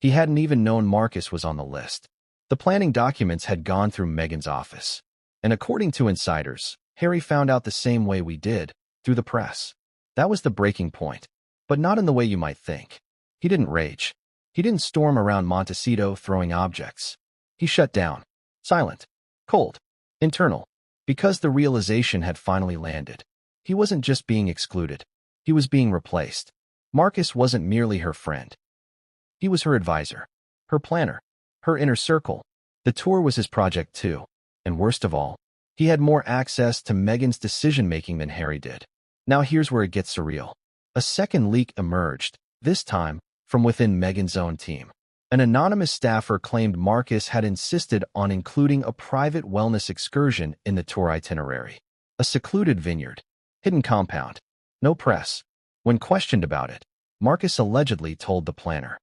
He hadn't even known Markus was on the list. The planning documents had gone through Meghan's office. And according to insiders, Harry found out the same way we did, through the press. That was the breaking point. But not in the way you might think. He didn't rage. He didn't storm around Montecito throwing objects. He shut down. Silent. Cold. Internal. Because the realization had finally landed. He wasn't just being excluded. He was being replaced. Markus wasn't merely her friend. He was her advisor. Her planner. Her inner circle. The tour was his project too. And worst of all, he had more access to Meghan's decision-making than Harry did. Now here's where it gets surreal. A second leak emerged, this time from within Meghan's own team. An anonymous staffer claimed Markus had insisted on including a private wellness excursion in the tour itinerary. A secluded vineyard. Hidden compound. No press. When questioned about it, Markus allegedly told the planner,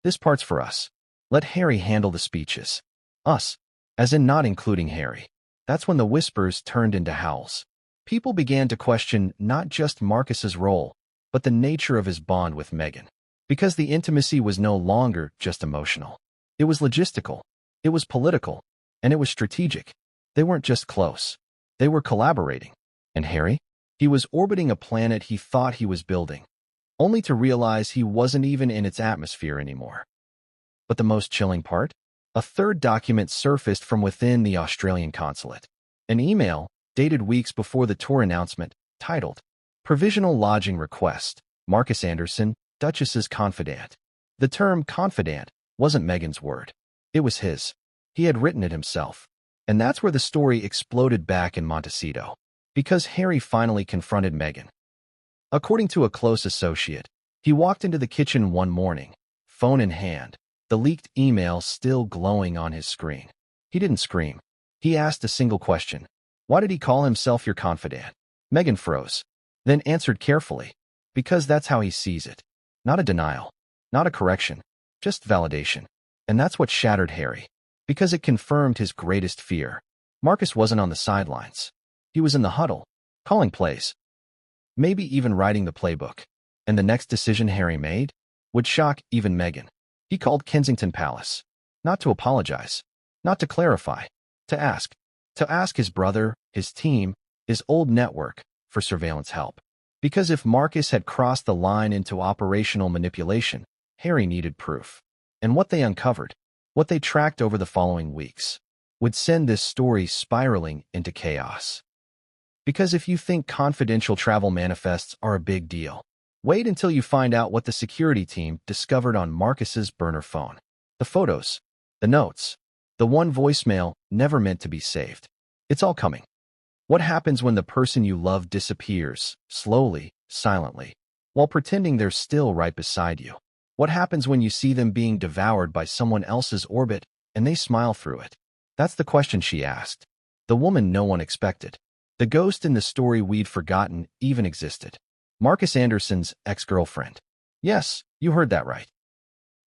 "This part's for us. Let Harry handle the speeches." Us. As in not including Harry. That's when the whispers turned into howls. People began to question not just Markus's role, but the nature of his bond with Meghan. Because the intimacy was no longer just emotional. It was logistical, it was political, and it was strategic. They weren't just close. They were collaborating. And Harry? He was orbiting a planet he thought he was building, only to realize he wasn't even in its atmosphere anymore. But the most chilling part? A third document surfaced from within the Australian consulate. An email, dated weeks before the tour announcement, titled, "Provisional Lodging Request, Markus Anderson, Duchess's Confidant." The term confidant wasn't Meghan's word. It was his. He had written it himself. And that's where the story exploded back in Montecito. Because Harry finally confronted Meghan. According to a close associate, he walked into the kitchen one morning, phone in hand, the leaked email still glowing on his screen. He didn't scream. He asked a single question. Why did he call himself your confidant? Meghan froze, then answered carefully. Because that's how he sees it. Not a denial, not a correction, just validation. And that's what shattered Harry. Because it confirmed his greatest fear. Markus wasn't on the sidelines. He was in the huddle, calling plays. Maybe even writing the playbook. And the next decision Harry made would shock even Meghan. He called Kensington Palace. Not to apologize. Not to clarify. To ask. To ask his brother, his team, his old network, for surveillance help. Because if Markus had crossed the line into operational manipulation, Harry needed proof. And what they uncovered, what they tracked over the following weeks, would send this story spiraling into chaos. Because if you think confidential travel manifests are a big deal, wait until you find out what the security team discovered on Markus's burner phone. The photos, the notes, the one voicemail never meant to be saved. It's all coming. What happens when the person you love disappears, slowly, silently, while pretending they're still right beside you? What happens when you see them being devoured by someone else's orbit and they smile through it? That's the question she asked. The woman no one expected. The ghost in the story we'd forgotten even existed. Markus Anderson's ex-girlfriend. Yes, you heard that right.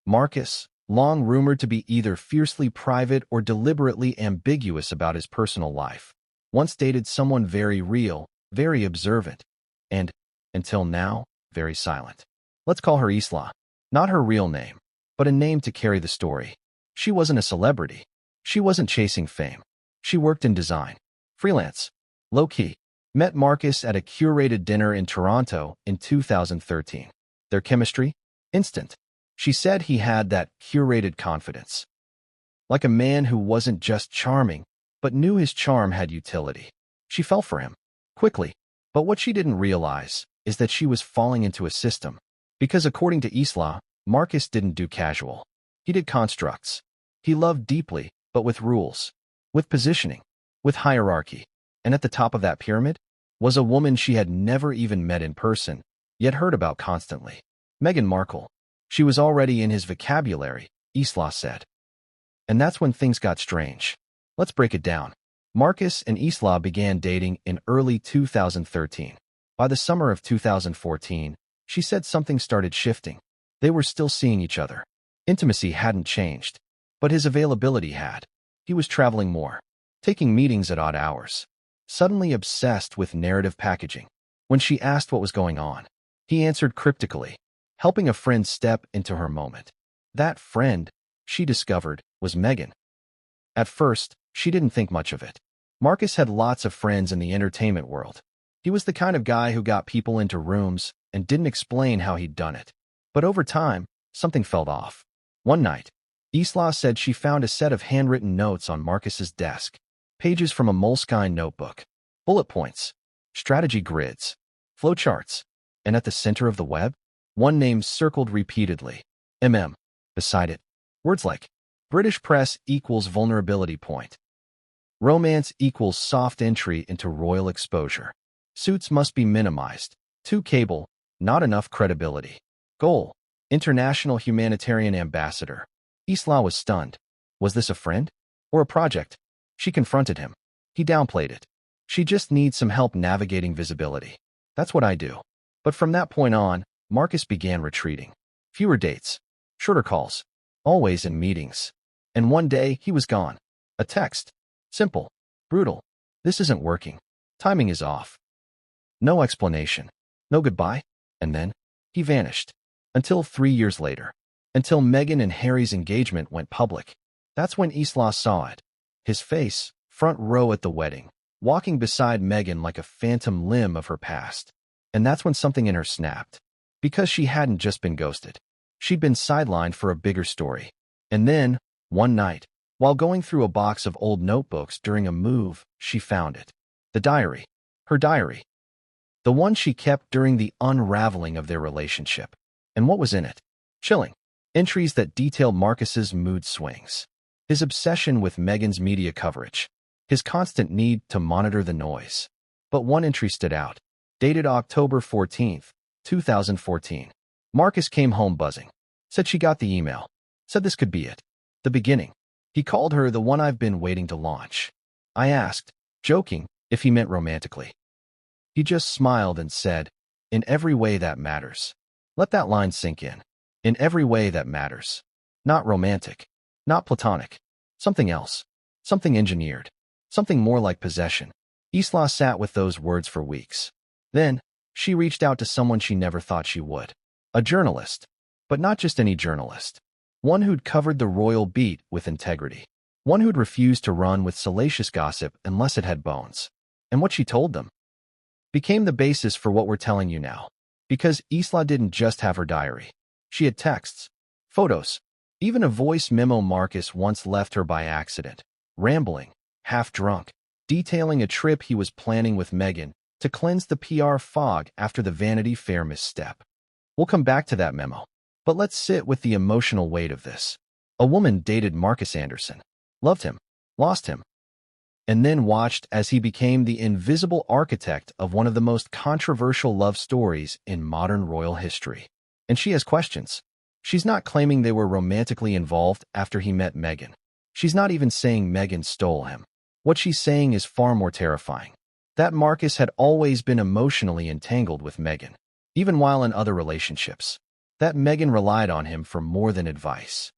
Markus, long rumored to be either fiercely private or deliberately ambiguous about his personal life, once dated someone very real, very observant, and, until now, very silent. Let's call her Isla. Not her real name, but a name to carry the story. She wasn't a celebrity. She wasn't chasing fame. She worked in design. Freelance. Low-key. Met Markus at a curated dinner in Toronto in 2013. Their chemistry? Instant. She said he had that curated confidence. Like a man who wasn't just charming, but knew his charm had utility. She fell for him. Quickly. But what she didn't realize is that she was falling into a system. Because according to Isla, Markus didn't do casual. He did constructs. He loved deeply, but with rules. With positioning. With hierarchy. And at the top of that pyramid was a woman she had never even met in person, yet heard about constantly. Meghan Markle. She was already in his vocabulary, Isla said. And that's when things got strange. Let's break it down. Markus and Isla began dating in early 2013. By the summer of 2014, she said something started shifting. They were still seeing each other. Intimacy hadn't changed, but his availability had. He was traveling more, taking meetings at odd hours, suddenly obsessed with narrative packaging. When she asked what was going on, he answered cryptically, helping a friend step into her moment. That friend, she discovered, was Meghan. At first, she didn't think much of it. Markus had lots of friends in the entertainment world. He was the kind of guy who got people into rooms and didn't explain how he'd done it. But over time, something felt off. One night, Isla said she found a set of handwritten notes on Markus's desk, pages from a Moleskine notebook, bullet points, strategy grids, flowcharts, and at the center of the web, one name circled repeatedly, MM. Beside it, words like British press equals vulnerability point. Romance equals soft entry into royal exposure. Suits must be minimized. Too cable, not enough credibility. Goal, international humanitarian ambassador. Isla was stunned. Was this a friend? Or a project? She confronted him. He downplayed it. She just needs some help navigating visibility. That's what I do. But from that point on, Markus began retreating. Fewer dates. Shorter calls. Always in meetings. And one day, he was gone. A text. Simple. Brutal. This isn't working. Timing is off. No explanation. No goodbye. And then, he vanished. Until 3 years later. Until Meghan and Harry's engagement went public. That's when Isla saw it. His face, front row at the wedding, walking beside Meghan like a phantom limb of her past. And that's when something in her snapped. Because she hadn't just been ghosted. She'd been sidelined for a bigger story. And then, one night, while going through a box of old notebooks during a move, she found it. The diary. Her diary. The one she kept during the unraveling of their relationship. And what was in it? Chilling. Entries that detail Markus's mood swings. His obsession with Meghan's media coverage. His constant need to monitor the noise. But one entry stood out. Dated October 14th, 2014. Markus came home buzzing. Said she got the email. Said this could be it. The beginning. He called her the one I've been waiting to launch. I asked, joking, if he meant romantically. He just smiled and said, in every way that matters. Let that line sink in. In every way that matters. Not romantic. Not platonic. Something else. Something engineered. Something more like possession. Isla sat with those words for weeks. Then, she reached out to someone she never thought she would. A journalist. But not just any journalist. One who'd covered the royal beat with integrity. One who'd refused to run with salacious gossip unless it had bones. And what she told them became the basis for what we're telling you now. Because Isla didn't just have her diary. She had texts, photos, even a voice memo Markus once left her by accident, rambling, half drunk, detailing a trip he was planning with Meghan to cleanse the PR fog after the Vanity Fair misstep. We'll come back to that memo, but let's sit with the emotional weight of this. A woman dated Markus Anderson, loved him, lost him, and then watched as he became the invisible architect of one of the most controversial love stories in modern royal history. And she has questions. She's not claiming they were romantically involved after he met Meghan. She's not even saying Meghan stole him. What she's saying is far more terrifying. that Markus had always been emotionally entangled with Meghan, even while in other relationships, that Meghan relied on him for more than advice,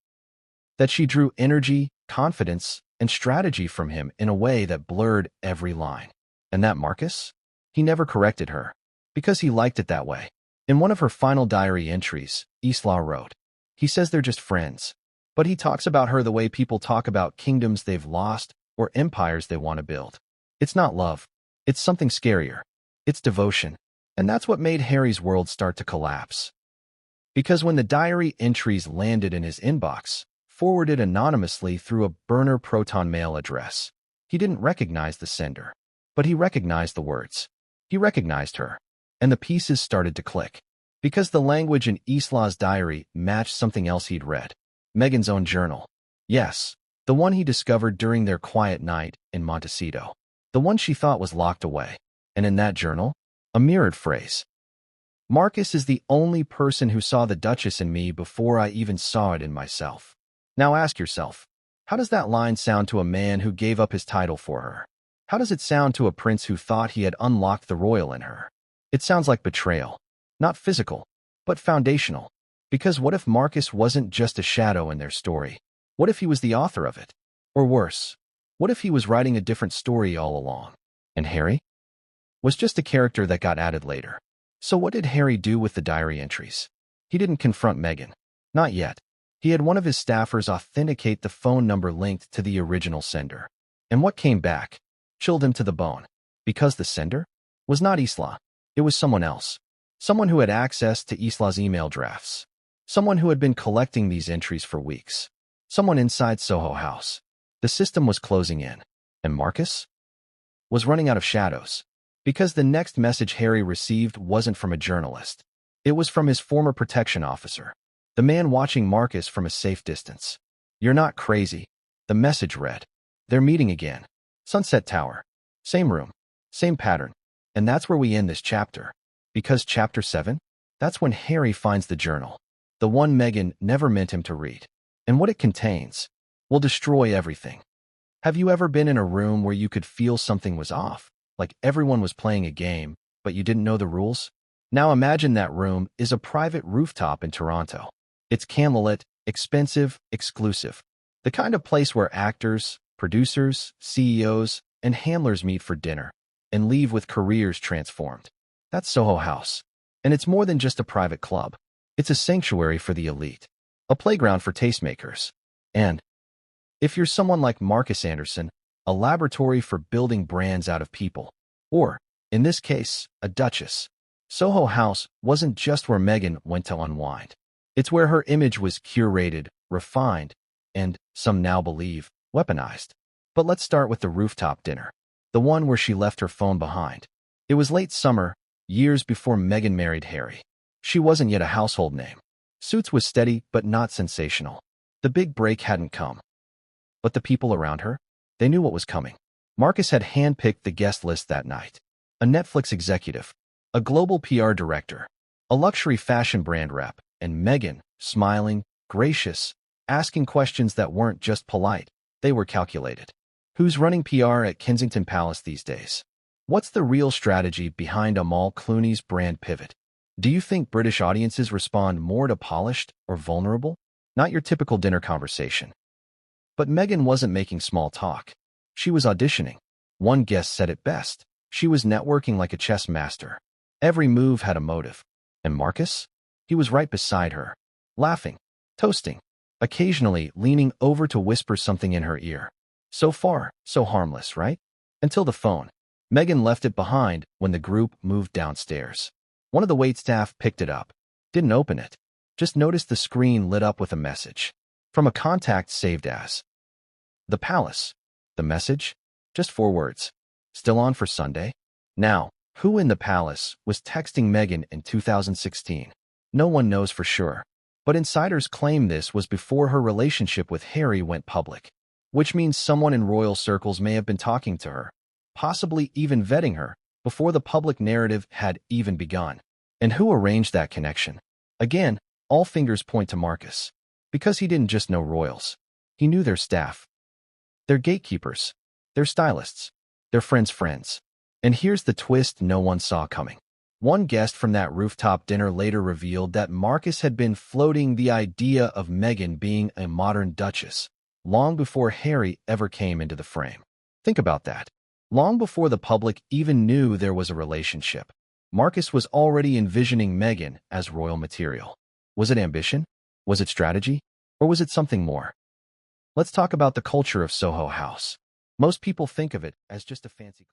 that she drew energy, confidence, and strategy from him in a way that blurred every line. And that Markus? He never corrected her, because he liked it that way. In one of her final diary entries, Isla wrote, "He says they're just friends, but he talks about her the way people talk about kingdoms they've lost or empires they want to build. It's not love. It's something scarier. It's devotion." And that's what made Harry's world start to collapse. Because when the diary entries landed in his inbox, forwarded anonymously through a burner Proton mail address, he didn't recognize the sender, but he recognized the words. He recognized her, and the pieces started to click. Because the language in Isla's diary matched something else he'd read. Meghan's own journal. Yes, the one he discovered during their quiet night in Montecito. The one she thought was locked away. And in that journal, a mirrored phrase. "Markus is the only person who saw the Duchess in me before I even saw it in myself." Now ask yourself, how does that line sound to a man who gave up his title for her? How does it sound to a prince who thought he had unlocked the royal in her? It sounds like betrayal. Not physical, but foundational. Because what if Markus wasn't just a shadow in their story? What if he was the author of it? Or worse, what if he was writing a different story all along? And Harry? Was just a character that got added later. So what did Harry do with the diary entries? He didn't confront Meghan. Not yet. He had one of his staffers authenticate the phone number linked to the original sender. And what came back chilled him to the bone. Because the sender was not Isla. It was someone else. Someone who had access to Isla's email drafts. Someone who had been collecting these entries for weeks. Someone inside Soho House. The system was closing in. And Markus was running out of shadows. Because the next message Harry received wasn't from a journalist. It was from his former protection officer. The man watching Markus from a safe distance. "You're not crazy," the message read. "They're meeting again. Sunset Tower. Same room. Same pattern." And that's where we end this chapter. Because chapter 7? That's when Harry finds the journal. The one Meghan never meant him to read. And what it contains will destroy everything. Have you ever been in a room where you could feel something was off? Like everyone was playing a game, but you didn't know the rules? Now imagine that room is a private rooftop in Toronto. It's candlelit, expensive, exclusive. The kind of place where actors, producers, CEOs, and handlers meet for dinner and leave with careers transformed. That's Soho House. And it's more than just a private club. It's a sanctuary for the elite. A playground for tastemakers. And if you're someone like Markus Anderson, a laboratory for building brands out of people. Or, in this case, a duchess. Soho House wasn't just where Meghan went to unwind. It's where her image was curated, refined, and, some now believe, weaponized. But let's start with the rooftop dinner. The one where she left her phone behind. It was late summer, years before Meghan married Harry. She wasn't yet a household name. Suits was steady, but not sensational. The big break hadn't come. But the people around her? They knew what was coming. Markus had handpicked the guest list that night. A Netflix executive, a global PR director, a luxury fashion brand rep, and Meghan, smiling, gracious, asking questions that weren't just polite, they were calculated. Who's running PR at Kensington Palace these days? What's the real strategy behind Amal Clooney's brand pivot? Do you think British audiences respond more to polished or vulnerable? Not your typical dinner conversation. But Meghan wasn't making small talk. She was auditioning. One guest said it best. She was networking like a chess master. Every move had a motive. And Markus? He was right beside her, laughing, toasting, occasionally leaning over to whisper something in her ear. So far, so harmless, right? Until the phone. Meghan left it behind when the group moved downstairs. One of the waitstaff picked it up. Didn't open it. Just noticed the screen lit up with a message. From a contact saved as The Palace. The message? Just 4 words. Still on for Sunday? Now, who in the palace was texting Meghan in 2016? No one knows for sure. But insiders claim this was before her relationship with Harry went public. Which means someone in royal circles may have been talking to her, possibly even vetting her, before the public narrative had even begun. And who arranged that connection? Again, all fingers point to Markus. Because he didn't just know royals. He knew their staff. Their gatekeepers. Their stylists. Their friends' friends. And here's the twist no one saw coming. One guest from that rooftop dinner later revealed that Markus had been floating the idea of Meghan being a modern duchess, long before Harry ever came into the frame. Think about that. Long before the public even knew there was a relationship, Markus was already envisioning Meghan as royal material. Was it ambition? Was it strategy? Or was it something more? Let's talk about the culture of Soho House. Most people think of it as just a fancy